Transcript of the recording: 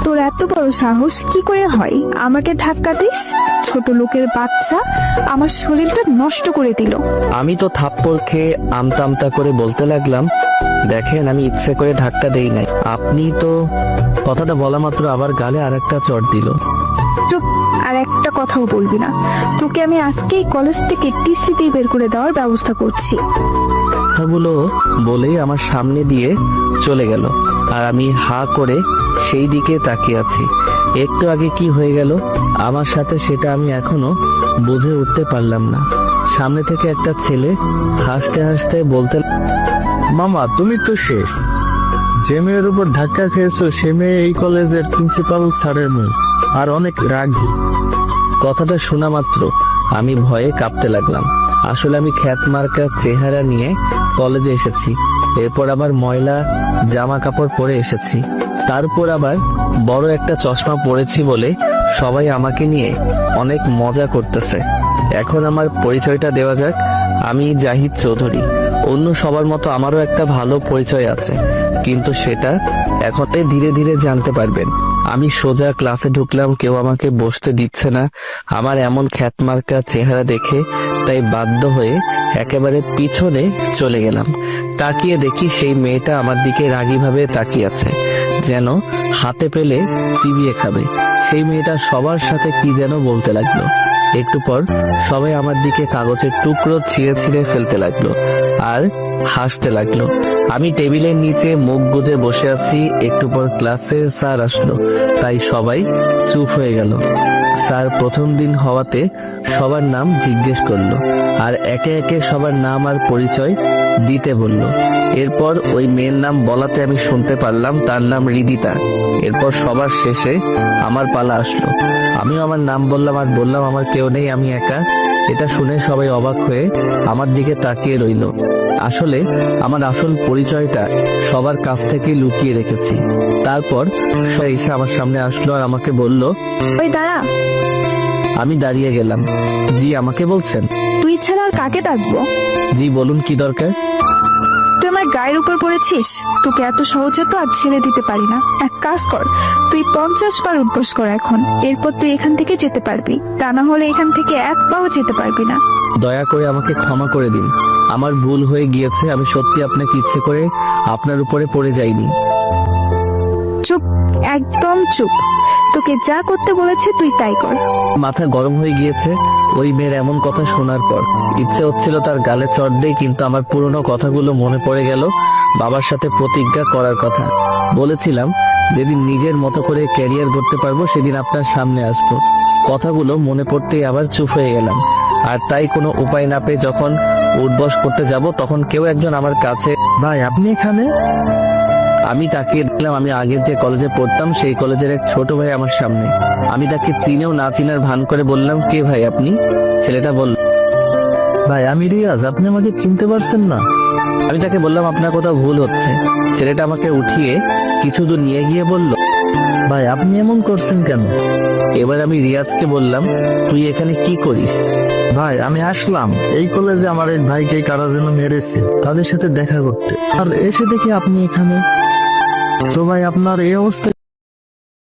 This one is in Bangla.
তোর এত বড় সাহস কি করে হয় আমাকে ধাক্কা দিস? ছোট লোকের বাচ্চা, আমার শরীরটা নষ্ট করে দিল। আমি তো থাপ্পড় খেয়ে আমতা আমতা করে বলতে লাগলাম, দেখেন আমি ইচ্ছে করে ধাক্কা দেই নাই, আপনি তো। কথাটা বলা মাত্র আবার গালে আরেকটা চড় দিল। চুপ, আর একটা কথাও বলবি না। তোকে আমি আজকেই কলেজ থেকে টিসি দিয়ে বের করে দেওয়ার ব্যবস্থা করছি। কথাগুলো বলেই আমার সামনে দিয়ে চলে গেল, আর আমি হা করে সেই দিকে তাকিয়ে আছি। একটু আগে কি হয়ে গেল আমার সাথে সেটা আমি এখনো বুঝে উঠতে পারলাম না। সামনে থেকে একটা ছেলে হাসতে হাসতে বলতে, মামা তুমি তো শেষ। যে মেয়ের উপর ধাক্কা খেয়েছো সে মেয়ে এই কলেজের প্রিন্সিপাল স্যারের মেয়ে, আর অনেক রাগী। কথাটা শোনা মাত্র আমি ভয়ে কাঁপতে লাগলাম। আসলে আমি খ্যাত মার্কা চেহারা নিয়ে কলেজে এসেছি, এরপর আবার ময়লা জামা কাপড় পরে এসেছি, তারপর আবার বড় একটা চশমা পরেছি বলে সবাই আমাকে নিয়ে অনেক মজা করতেছে। এখন আমার পরিচয়টা দেওয়া যাক। আমি জাহিদ চৌধুরী। অন্য সবার মতো আমারও একটা ভালো পরিচয় আছে, কিন্তু সেটা এখন ধীরে ধীরে জানতে পারবেন। আমি সোজা ক্লাসে ঢুকলাম, কেউ আমাকে বসতে দিচ্ছে না আমার এমন খ্যাতমার্কা চেহারা দেখে, তাই বাধ্য হয়ে একেবারে পিছনে চলে গেলাম। তাকিয়ে দেখি সেই মেয়েটা আমার দিকে রাগীভাবে তাকিয়ে আছে, যেন হাতে পেলে চিবিয়ে খাবে। সেই মেয়েটা সবার সাথে কি যেন বলতে লাগলো। একটু পর সবাই আমার দিকে কাগজের টুকরো ছিঁড়ে ছিঁড়ে ফেলতে লাগলো আর হাসতে লাগলো। আমি টেবিলের নিচে মুখ গুজে বসে আছি। একটু পর ক্লাসে স্যার আসলো, তাই সবাই চুপ হয়ে গেল। স্যার প্রথম দিন হওয়াতে সবার নাম জিজ্ঞেস করলো, আর একে একে সবার নাম আর পরিচয় দিতে বলল। এরপর ওই মেয়ের নাম বলাতে আমি শুনতে পারলাম তার নাম হৃদিতা। এরপর সবার শেষে আমার পালা আসলো। আমিও আমার নাম বললাম আর বললাম আমার কেউ নেই, আমি একা। এটা শুনে সবাই অবাক হয়ে আমার দিকে তাকিয়ে রইল। আসলে আমার আসল পরিচয়টা সবার কাছ থেকে লুকিয়ে রেখেছি। তারপর সে এসে আমার সামনে আসলো আর আমাকে বলল, ওই দাঁড়া। আমি দাঁড়িয়ে গেলাম। জি, আমাকে বলছেন? তুই ছাড়া আর কাকে ডাকবো? জি বলুন, কি দরকার? তুই আমার গায়ের উপর পড়েছিস, তোকে এত সহজে তো আর ছেড়ে দিতে পারি না। এক কাজ কর, তুই 50 বার উঠবস কর এখন, এরপর তুই এখান থেকে যেতে পারবি, তা না হলে এখান থেকে এক পাও যেতে পারবি না। দয়া করে আমাকে ক্ষমা করে দিন, আমার ভুল হয়ে গিয়েছে। আমি সত্যি আপনাকে ইচ্ছে করে আপনার উপরে পড়ে যাইনি। চুপ, একদম চুপ। তোকে যা করতে বলেছে তুই তাই কর। মাথা গরম হয়ে গিয়েছে ওই মেয়ের এমন কথা শোনার পর। ইচ্ছে হচ্ছিল তার গালে চড় দেই, কিন্তু আমার পুরনো কথাগুলো মনে পড়ে গেল। বাবার সাথে প্রতিজ্ঞা করার কথা বলেছিলাম, যেদিন নিজের মতো করে ক্যারিয়ার গড়তে পারবো সেদিন আপনার সামনে আসবো। কথাগুলো মনে পড়তেই আবার চুপ হয়ে গেলাম। আর তাই কোনো উপায় না পেয়ে যখন উঠবস করতে যাব, তখন কেউ একজন আমার কাছে। ভাই আপনি এখানে? আমি তাকিয়ে দেখলাম আমি আগে যে কলেজে পড়তাম সেই কলেজের এক ছোট ভাই আমার সামনে। আমি তাকে চিনেও না চিনার ভান করে বললাম, কে ভাই আপনি? ছেলেটা বলল, ভাই আমি রিয়াজ, আপনি আমাকে চিনতে পারছেন না? আমি তাকে বললাম, আপনার কোথাও ভুল হচ্ছে। ছেলেটা আমাকে উঠিয়ে কিছু দূর নিয়ে গিয়ে বলল, ভাই আপনি এমন করছেন কেন? এবার আমি রিয়াজকে বললাম, তুই এখানে কি করিস? ভাই আমি আসলাম এই কলেজে আমার এক ভাইকে কারা যেন মেরেছে, তাদের সাথে দেখা করতে, আর এসে দেখি আপনি এখানে। তো ভাই আপনার এই অবস্থা